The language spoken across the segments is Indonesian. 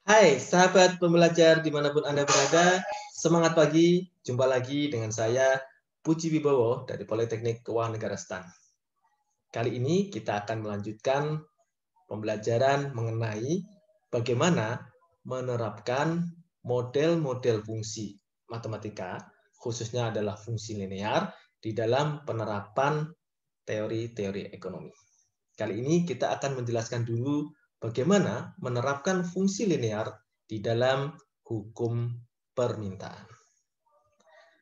Hai sahabat pembelajar dimanapun Anda berada, semangat pagi, jumpa lagi dengan saya Puji Wibowo dari Politeknik Keuangan Negara STAN. Kali ini kita akan melanjutkan pembelajaran mengenai bagaimana menerapkan model-model fungsi matematika, khususnya adalah fungsi linear, di dalam penerapan teori-teori ekonomi. Kali ini kita akan menjelaskan dulu bagaimana menerapkan fungsi linear di dalam hukum permintaan.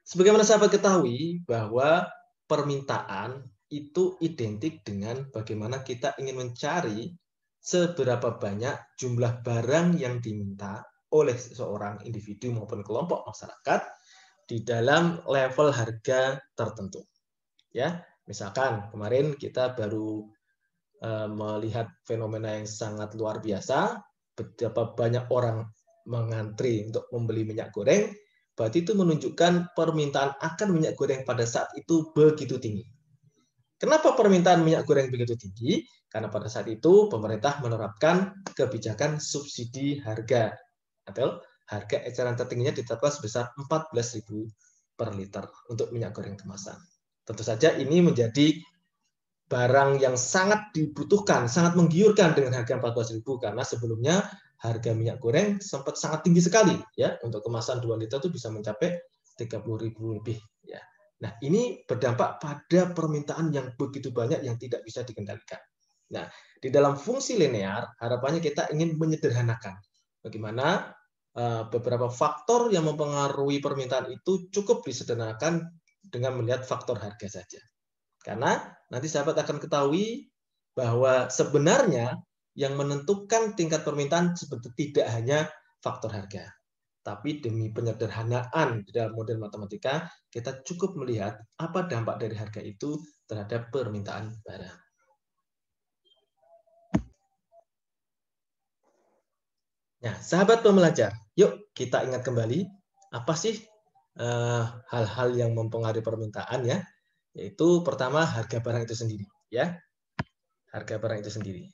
Sebagaimana sahabat ketahui bahwa permintaan itu identik dengan bagaimana kita ingin mencari seberapa banyak jumlah barang yang diminta oleh seseorang individu maupun kelompok masyarakat di dalam level harga tertentu. Ya, misalkan kemarin kita baru melihat fenomena yang sangat luar biasa, betapa banyak orang mengantri untuk membeli minyak goreng, berarti itu menunjukkan permintaan akan minyak goreng pada saat itu begitu tinggi. Kenapa permintaan minyak goreng begitu tinggi? Karena pada saat itu pemerintah menerapkan kebijakan subsidi harga atau harga eceran tertingginya ditetapkan sebesar 14.000 per liter untuk minyak goreng kemasan. Tentu saja ini menjadi barang yang sangat dibutuhkan, sangat menggiurkan dengan harga 14.000 karena sebelumnya harga minyak goreng sempat sangat tinggi sekali ya, untuk kemasan 2 liter itu bisa mencapai 30.000 lebih ya. Nah, ini berdampak pada permintaan yang begitu banyak yang tidak bisa dikendalikan. Nah, di dalam fungsi linear harapannya kita ingin menyederhanakan bagaimana beberapa faktor yang mempengaruhi permintaan itu cukup disederhanakan dengan melihat faktor harga saja. Karena nanti sahabat akan ketahui bahwa sebenarnya yang menentukan tingkat permintaan sebetulnya tidak hanya faktor harga. Tapi demi penyederhanaan di dalam model matematika, kita cukup melihat apa dampak dari harga itu terhadap permintaan barang. Nah, sahabat pembelajar, yuk kita ingat kembali apa sih hal-hal yang mempengaruhi permintaan ya. Yaitu pertama harga barang itu sendiri ya. Harga barang itu sendiri.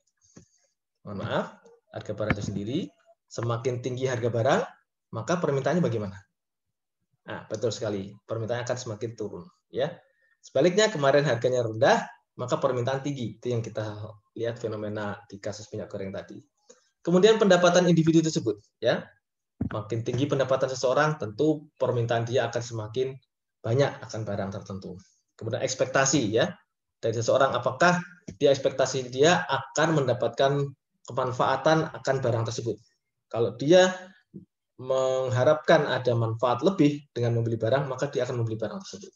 Mohon maaf, harga barang itu sendiri, semakin tinggi harga barang, maka permintaannya bagaimana? Nah, betul sekali, permintaan akan semakin turun. Ya, sebaliknya kemarin harganya rendah, maka permintaan tinggi. Itu yang kita lihat fenomena di kasus minyak goreng tadi. Kemudian pendapatan individu tersebut, ya, makin tinggi pendapatan seseorang, tentu permintaan dia akan semakin banyak akan barang tertentu. Kemudian ekspektasi, ya, dari seseorang, apakah dia ekspektasi dia akan mendapatkan kemanfaatan akan barang tersebut. Kalau dia mengharapkan ada manfaat lebih dengan membeli barang, maka dia akan membeli barang tersebut.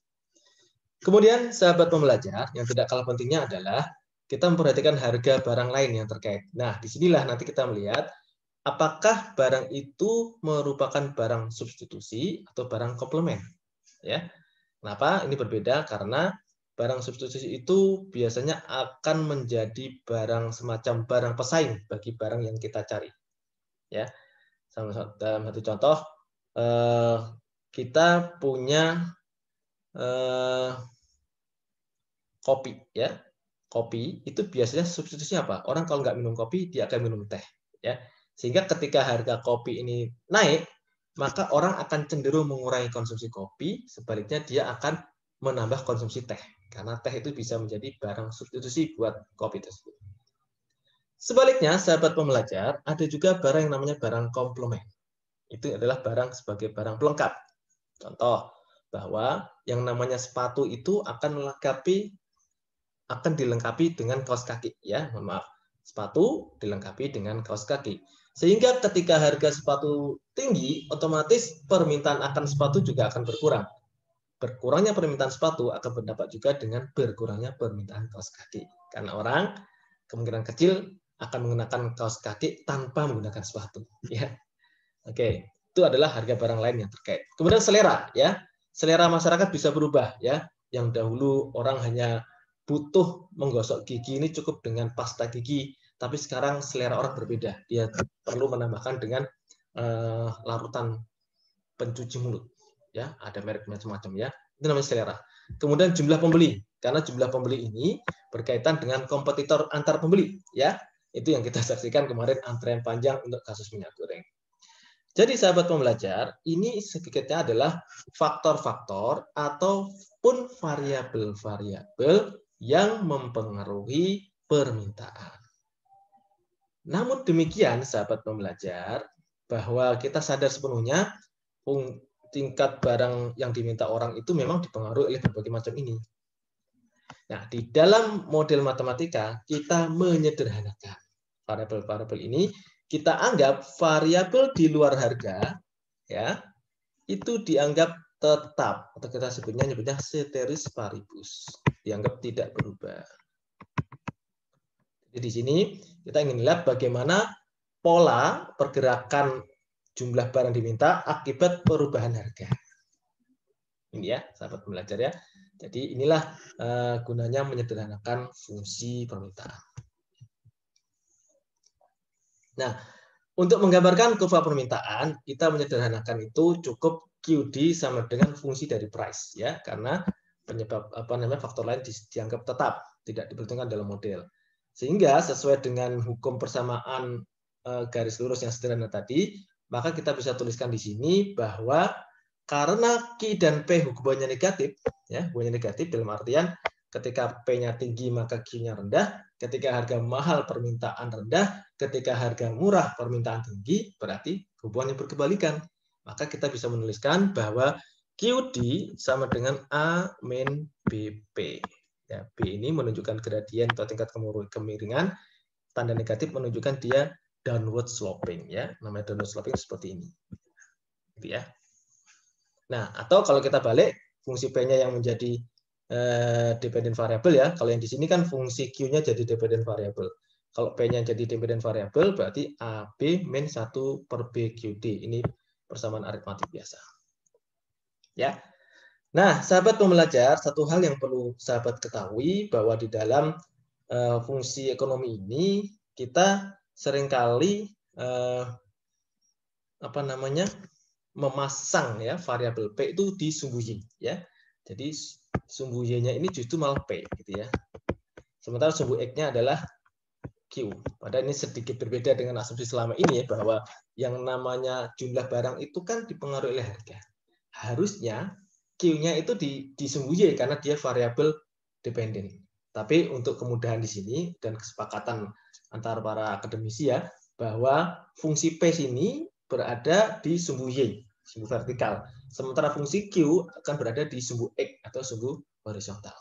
Kemudian, sahabat pembelajar, yang tidak kalah pentingnya adalah kita memperhatikan harga barang lain yang terkait. Nah, disinilah nanti kita melihat apakah barang itu merupakan barang substitusi atau barang komplement. Ya, kenapa ini berbeda? Karena barang substitusi itu biasanya akan menjadi barang semacam barang pesaing bagi barang yang kita cari. Ya, dalam satu contoh, kita punya kopi, ya. Kopi itu biasanya substitusinya apa? Orang kalau nggak minum kopi, dia akan minum teh, ya. Sehingga ketika harga kopi ini naik, maka orang akan cenderung mengurangi konsumsi kopi, sebaliknya dia akan menambah konsumsi teh. Karena teh itu bisa menjadi barang substitusi buat kopi tersebut. Sebaliknya, sahabat pembelajar, ada juga barang yang namanya barang komplement. Itu adalah barang sebagai barang pelengkap. Contoh, bahwa yang namanya sepatu itu akan dilengkapi dengan kaos kaki. Ya, mohon maaf. Sepatu dilengkapi dengan kaos kaki. Sehingga ketika harga sepatu tinggi, otomatis permintaan akan sepatu juga akan berkurang. Berkurangnya permintaan sepatu akan berdampak juga dengan berkurangnya permintaan kaos kaki. Karena orang kemungkinan kecil akan menggunakan kaos kaki tanpa menggunakan sepatu. Ya, oke, itu adalah harga barang lain yang terkait. Kemudian selera, ya, selera masyarakat bisa berubah, ya. Yang dahulu orang hanya butuh menggosok gigi ini cukup dengan pasta gigi, tapi sekarang selera orang berbeda. Dia perlu menambahkan dengan larutan pencuci mulut, ya. Ada merek macam-macam, ya. Itu namanya selera. Kemudian jumlah pembeli, karena jumlah pembeli ini berkaitan dengan kompetitor antar pembeli, ya. Itu yang kita saksikan kemarin antrean panjang untuk kasus minyak goreng. Jadi sahabat pembelajar, ini sedikitnya adalah faktor-faktor ataupun variabel-variabel yang mempengaruhi permintaan. Namun demikian, sahabat pembelajar, bahwa kita sadar sepenuhnya tingkat barang yang diminta orang itu memang dipengaruhi oleh berbagai macam ini. Nah, di dalam model matematika, kita menyederhanakan variabel-variabel ini, kita anggap variabel di luar harga, ya, itu dianggap tetap, atau kita nyebutnya ceteris paribus, dianggap tidak berubah. Jadi di sini kita ingin lihat bagaimana pola pergerakan jumlah barang diminta akibat perubahan harga. Ini ya, sahabat pembelajar ya. Jadi inilah gunanya menyederhanakan fungsi permintaan. Nah, untuk menggambarkan kurva permintaan, kita menyederhanakan itu cukup QD sama dengan fungsi dari price ya, karena penyebab faktor lain dianggap tetap, tidak diperhitungkan dalam model. Sehingga sesuai dengan hukum persamaan garis lurus yang sederhana tadi, maka kita bisa tuliskan di sini bahwa karena Q dan P hubungannya negatif, ya, hubungannya negatif dalam artian ketika P-nya tinggi maka Q-nya rendah, ketika harga mahal permintaan rendah, ketika harga murah permintaan tinggi, berarti hubungannya berkebalikan. Maka kita bisa menuliskan bahwa QD sama dengan A min BP. Ya, B ini menunjukkan gradien atau tingkat kemiringan, tanda negatif menunjukkan dia downward sloping. Ya, namanya downward sloping seperti ini. Gitu ya. Nah, atau kalau kita balik, fungsi P-nya yang menjadi dependent variable ya. Kalau yang di sini kan fungsi Q-nya jadi dependent variable. Kalau P-nya jadi dependent variable berarti AB min 1 per BQD. Ini persamaan aritmatik biasa. Ya. Nah, sahabat pembelajar, satu hal yang perlu sahabat ketahui bahwa di dalam fungsi ekonomi ini kita seringkali memasang ya variabel P itu di sumbu Y ya. Jadi sumbu Y-nya ini justru malah P gitu ya. Sementara sumbu X-nya adalah Q. Padahal ini sedikit berbeda dengan asumsi selama ini ya, bahwa yang namanya jumlah barang itu kan dipengaruhi oleh harga. Harusnya Q-nya itu di sumbu Y karena dia variabel dependen. Tapi untuk kemudahan di sini dan kesepakatan antara para akademisi ya, bahwa fungsi P sini berada di sumbu Y, sumbu vertikal. Sementara fungsi Q akan berada di sumbu X atau sumbu horizontal.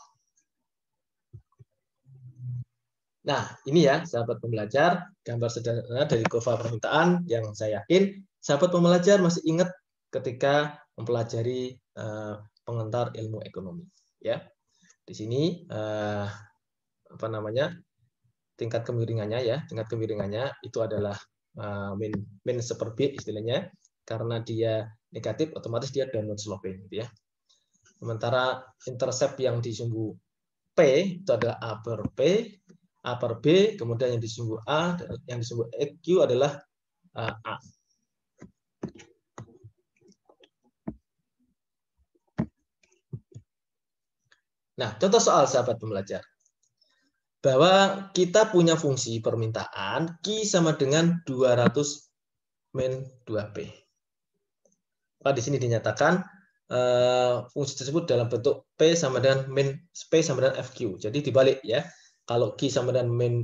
Nah, ini ya sahabat pembelajar, gambar sederhana dari kurva permintaan yang saya yakin sahabat pembelajar masih ingat ketika mempelajari pengantar ilmu ekonomi. Ya, di sini tingkat kemiringannya ya, tingkat kemiringannya itu adalah min seperti istilahnya, karena dia negatif otomatis dia downward sloping gitu ya. Sementara intercept yang di sumbu P itu adalah A per B, kemudian yang di sumbu A, yang di sumbu Q adalah A. Nah, contoh soal sahabat pembelajar. Bahwa kita punya fungsi permintaan Q sama dengan 200 min 2P. Maka di sini dinyatakan fungsi tersebut dalam bentuk P sama dengan min P sama dengan FQ. Jadi dibalik ya. Kalau Q sama dengan min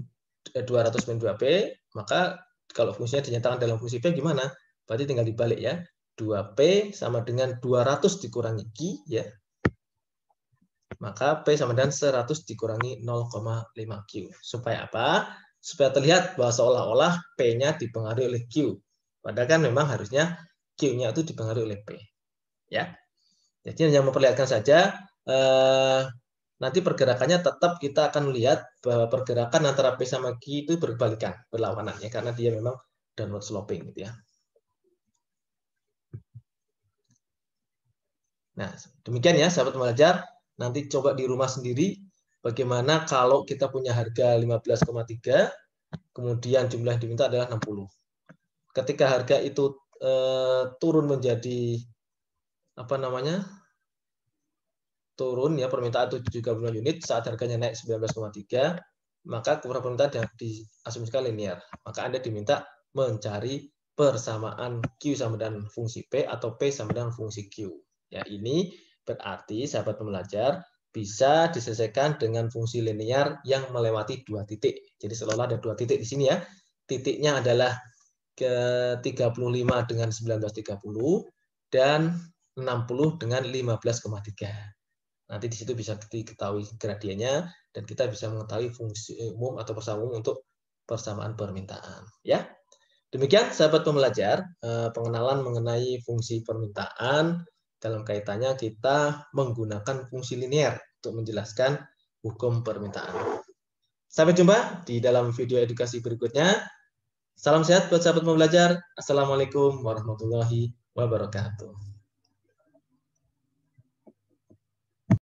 200 min 2P, maka kalau fungsinya dinyatakan dalam fungsi P gimana? Berarti tinggal dibalik ya. 2P sama dengan 200 dikurangi Q ya. Maka P sama dengan 100 dikurangi 0,5Q. Supaya apa? Supaya terlihat bahwa seolah-olah P-nya dipengaruhi oleh Q. Padahal kan memang harusnya Q-nya itu dipengaruhi oleh P. Ya. Jadi hanya memperlihatkan saja, nanti pergerakannya tetap kita akan melihat bahwa pergerakan antara P sama Q itu berbalikan, berlawanan ya, karena dia memang downward sloping gitu ya. Nah, demikian ya sahabat pembelajar. Nanti coba di rumah sendiri bagaimana kalau kita punya harga 15,3, kemudian jumlah yang diminta adalah 60. Ketika harga itu turun menjadi turun ya, permintaan 75 unit saat harganya naik 19,3, maka kurva permintaan diasumsikan linear. Maka Anda diminta mencari persamaan Q sama dengan fungsi P atau P sama dengan fungsi Q. Ya, ini berarti sahabat pembelajar bisa diselesaikan dengan fungsi linear yang melewati dua titik. Jadi seolah-olah ada dua titik di sini ya. Titiknya adalah ke 35 dengan 19,30 dan 60 dengan 15,3. Nanti di situ bisa diketahui gradiennya dan kita bisa mengetahui fungsi umum atau persamaan umum untuk persamaan permintaan. Ya, demikian sahabat pembelajar pengenalan mengenai fungsi permintaan. Dalam kaitannya kita menggunakan fungsi linear untuk menjelaskan hukum permintaan. Sampai jumpa di dalam video edukasi berikutnya. Salam sehat buat sahabat pembelajar. Assalamualaikum warahmatullahi wabarakatuh.